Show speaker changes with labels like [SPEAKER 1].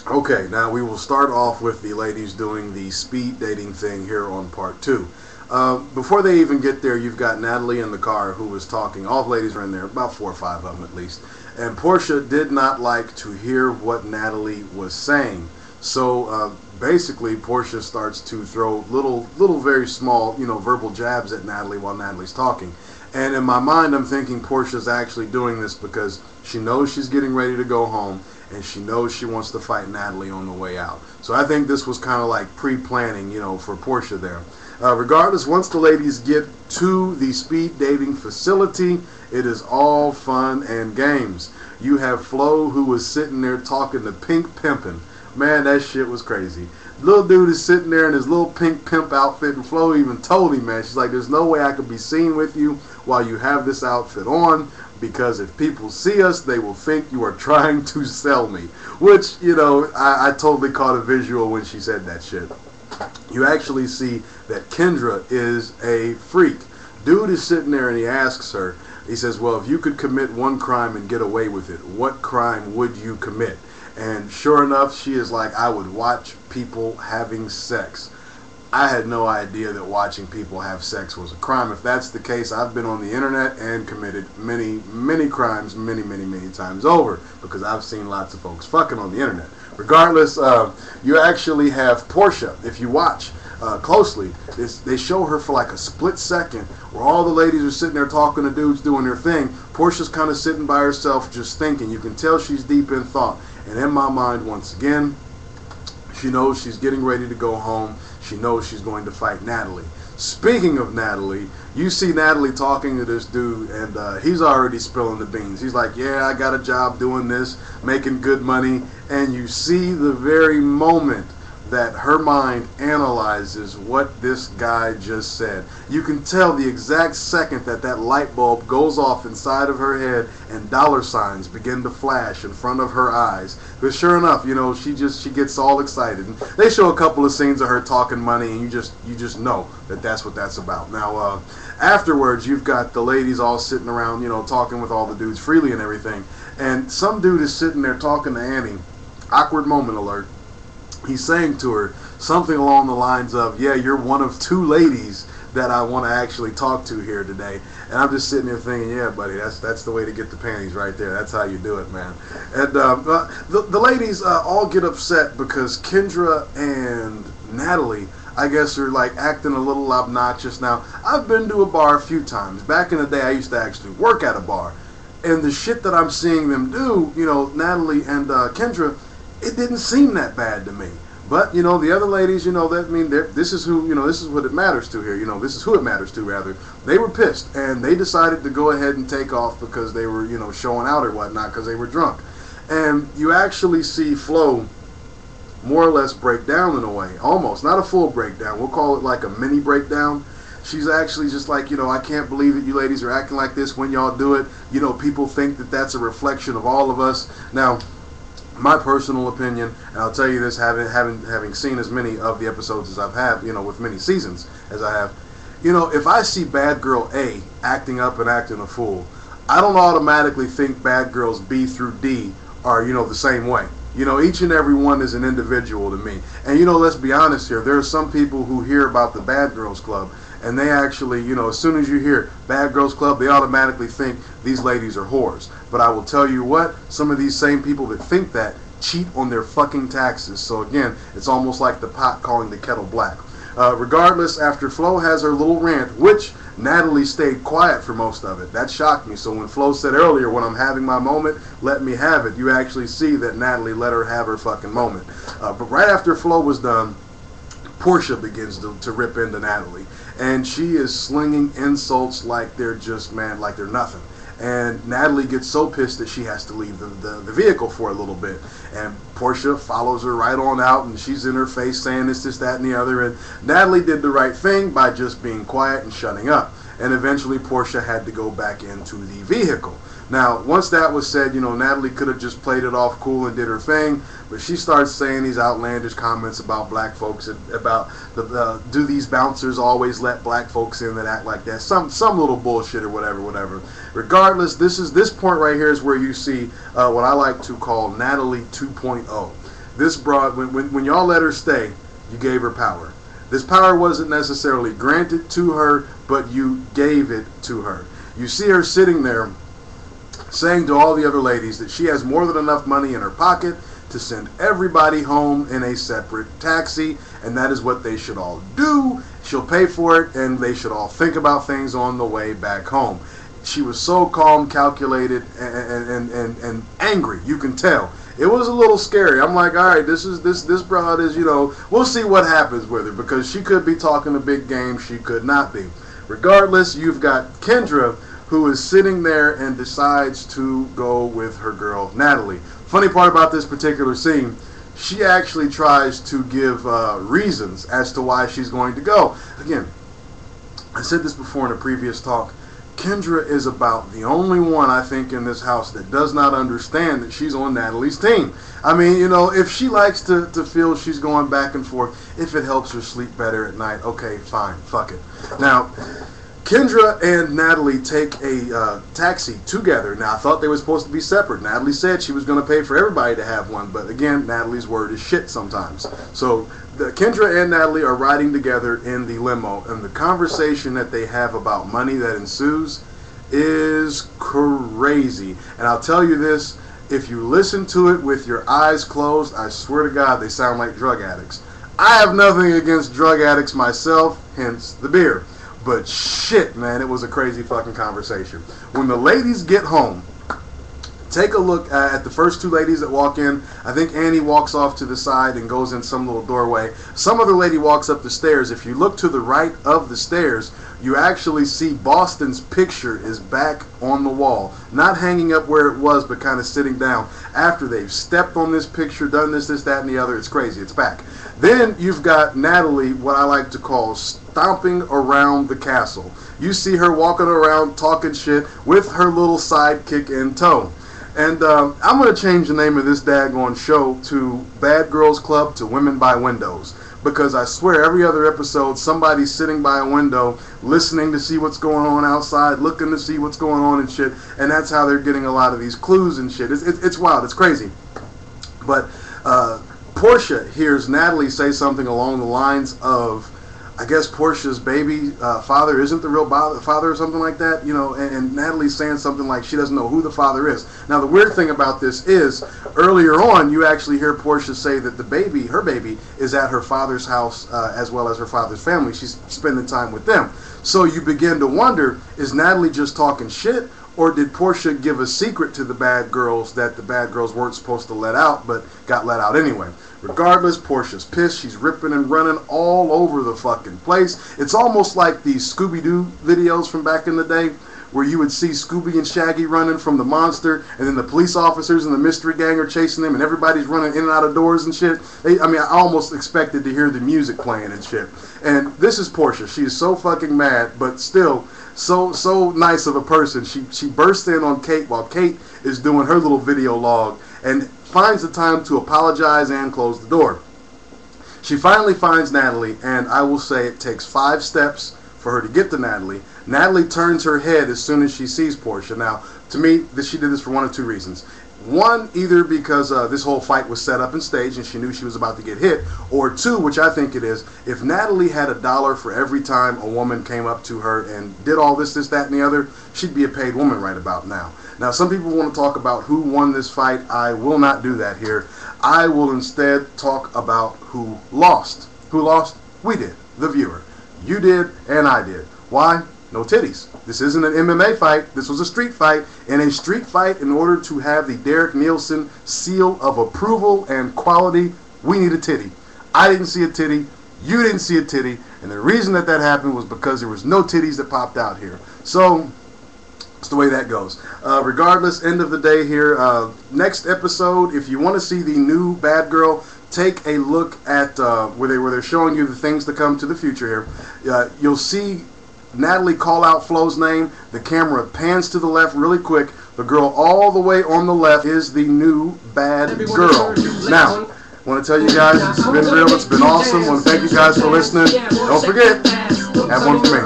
[SPEAKER 1] Okay, now we will start off with the ladies doing the speed dating thing here on part two. Before they even get there, you've got Natalie in the car who was talking. All the ladies are in there, about 4 or 5 of them at least. And Portia did not like to hear what Natalie was saying. So basically, Portia starts to throw little, very small, verbal jabs at Natalie while Natalie's talking. And in my mind, I'm thinking Portia's actually doing this because she knows she's getting ready to go home, and she knows she wants to fight Natalie on the way out. So I think this was kind of like pre-planning, for Portia there. Regardless, once the ladies get to the speed dating facility, it is all fun and games. You have Flo, who was sitting there talking to Pink Pimpin'. Man, that shit was crazy. Little dude is sitting there in his little pink pimp outfit, and Flo even told him, man, she's like, there's no way I could be seen with you while you have this outfit on, because if people see us, they will think you are trying to sell me. Which, I totally caught a visual when she said that shit. You actually see that Kendra is a freak. Dude is sitting there and he asks her, he says, well, if you could commit one crime and get away with it, what crime would you commit? And sure enough, she is like, I would watch people having sex. I had no idea that watching people have sex was a crime. If that's the case, I've been on the internet and committed many crimes many times over, because I've seen lots of folks fucking on the internet. Regardless, you actually have Portia. If you watch closely, they show her for like a split second where all the ladies are sitting there talking to dudes doing their thing. Portia's kind of sitting by herself just thinking. You can tell she's deep in thought. And in my mind, once again, she knows she's getting ready to go home. She knows she's going to fight Natalie. Speaking of Natalie, you see Natalie talking to this dude, and he's already spilling the beans. He's like, yeah, I got a job doing this, making good money. And you see the very moment that her mind analyzes what this guy just said. You can tell the exact second that that light bulb goes off inside of her head and dollar signs begin to flash in front of her eyes. But sure enough, she gets all excited. And they show a couple of scenes of her talking money, and you just know that that's what that's about. Now, afterwards, you've got the ladies all sitting around, talking with all the dudes freely and everything. And some dude is sitting there talking to Annie. Awkward moment alert. He's saying to her something along the lines of, yeah, you're one of 2 ladies that I want to actually talk to here today. And I'm just sitting there thinking, yeah, buddy, that's the way to get the panties right there. That's how you do it, man. And the ladies all get upset because Kendra and Natalie, I guess, are like acting a little obnoxious. Now, I've been to a bar a few times. Back in the day, I used to actually work at a bar. And the shit that I'm seeing them do, Natalie and Kendra, it didn't seem that bad to me. But, the other ladies, this is what it matters to here. This is who it matters to, rather. They were pissed, and they decided to go ahead and take off because they were, showing out or whatnot because they were drunk. And you actually see Flo more or less break down in a way. Almost. Not a full breakdown. We'll call it like a mini breakdown. She's actually just like, I can't believe that you ladies are acting like this when y'all do it. People think that that's a reflection of all of us. Now, my personal opinion, and I'll tell you this, having seen as many of the episodes as I've had, with many seasons as I have, if I see bad girl A acting up and acting a fool, I don't automatically think bad girls B through D are, the same way. Each and every one is an individual to me. And, let's be honest here, there are some people who hear about the Bad Girls Club, and they actually, as soon as you hear Bad Girls Club, they automatically think these ladies are whores. But I will tell you what, some of these same people that think that cheat on their fucking taxes. So again, it's almost like the pot calling the kettle black. Regardless, after Flo has her little rant, which Natalie stayed quiet for most of it. That shocked me. So when Flo said earlier, when I'm having my moment, let me have it, you actually see that Natalie let her have her fucking moment. But right after Flo was done, Portia begins to rip into Natalie. And she is slinging insults like they're just, like they're nothing. And Natalie gets so pissed that she has to leave the vehicle for a little bit. And Portia follows her right on out, and she's in her face saying this, that, and the other. And Natalie did the right thing by just being quiet and shutting up. And eventually Portia had to go back into the vehicle. Now, once that was said, Natalie could have just played it off cool and did her thing, but she starts saying these outlandish comments about black folks, about do these bouncers always let black folks in that act like that? Some little bullshit or whatever. Regardless, this point right here is where you see what I like to call Natalie 2.0. this broad, when y'all let her stay, you gave her power. This power wasn't necessarily granted to her, but you gave it to her. You see her sitting there saying to all the other ladies that she has more than enough money in her pocket to send everybody home in a separate taxi, and that is what they should all do. She'll pay for it, and they should all think about things on the way back home. She was so calm, calculated, and angry. You can tell. It was a little scary. I'm like, all right, this broad is, you know, we'll see what happens with her, because she could be talking a big game, she could not be. Regardless, you've got Kendra, who is sitting there and decides to go with her girl, Natalie. Funny part about this particular scene, she actually tries to give reasons as to why she's going to go. Again, I said this before in a previous talk, Kendra is about the only one, I think, in this house that does not understand that she's on Natalie's team. I mean, you know, if she likes to feel she's going back and forth, if it helps her sleep better at night, okay, fine, fuck it. Now, Kendra and Natalie take a taxi together. Now, I thought they were supposed to be separate. Natalie said she was going to pay for everybody to have one, but again, Natalie's word is shit sometimes. So, Kendra and Natalie are riding together in the limo, and the conversation that they have about money that ensues is crazy. And I'll tell you this, if you listen to it with your eyes closed, I swear to God, they sound like drug addicts. I have nothing against drug addicts myself, hence the beer. But shit, man, it was a crazy fucking conversation. When the ladies get home, take a look at the first two ladies that walk in. I think Annie walks off to the side and goes in some little doorway. Some other lady walks up the stairs. If you look to the right of the stairs, you actually see Boston's picture is back on the wall. Not hanging up where it was, but kind of sitting down. After they've stepped on this picture, done this, that, and the other, it's crazy. It's back. Then you've got Natalie, what I like to call stomping around the castle. You see her walking around talking shit with her little sidekick in tow. And I'm going to change the name of this daggone show to Bad Girls Club to Women by Windows. Because I swear every other episode somebody's sitting by a window listening to see what's going on outside, looking to see what's going on and shit. And that's how they're getting a lot of these clues and shit. It's wild. It's crazy. But Portia hears Natalie say something along the lines of, I guess Portia's baby father isn't the real father or something like that, you know, and Natalie's saying something like she doesn't know who the father is. Now, the weird thing about this is, earlier on, you actually hear Portia say that the baby, her baby, is at her father's house as well as her father's family. She's spending time with them. So you begin to wonder, is Natalie just talking shit, or did Portia give a secret to the bad girls that the bad girls weren't supposed to let out, but got let out anyway? Regardless, Portia's pissed. She's ripping and running all over the fucking place. It's almost like these Scooby-Doo videos from back in the day, where you would see Scooby and Shaggy running from the monster, and then the police officers and the mystery gang are chasing them, and everybody's running in and out of doors and shit. I almost expected to hear the music playing and shit. And this is Portia. She is so fucking mad, but still so nice of a person. She bursts in on Kate while Kate is doing her little video log, and finds the time to apologize and close the door. She finally finds Natalie, and I will say it takes 5 steps for her to get to Natalie. Natalie turns her head as soon as she sees Portia. Now, to me, she did this for one of 2 reasons. One, either because this whole fight was set up and staged and she knew she was about to get hit, or 2, which I think it is, if Natalie had $1 for every time a woman came up to her and did all this, that, and the other, she'd be a paid woman right about now. Now, some people want to talk about who won this fight. I will not do that here. I will instead talk about who lost. Who lost? We did, the viewer. You did, and I did. Why? No titties. This isn't an MMA fight. This was a street fight. In a street fight, in order to have the Derek Nielsen seal of approval and quality, we need a titty. I didn't see a titty. You didn't see a titty. And the reason that happened was because there was no titties that popped out here. So, that's the way that goes. Regardless, end of the day here. Next episode, if you want to see the new Bad Girl, take a look at where they're showing you the things to come to the future here. You'll see Natalie call out Flo's name. The camera pans to the left really quick. The girl all the way on the left is the new Bad Girl. Now, I want to tell you guys, it's been real, it's been awesome. I want to thank you guys for listening. Don't forget, have one for me.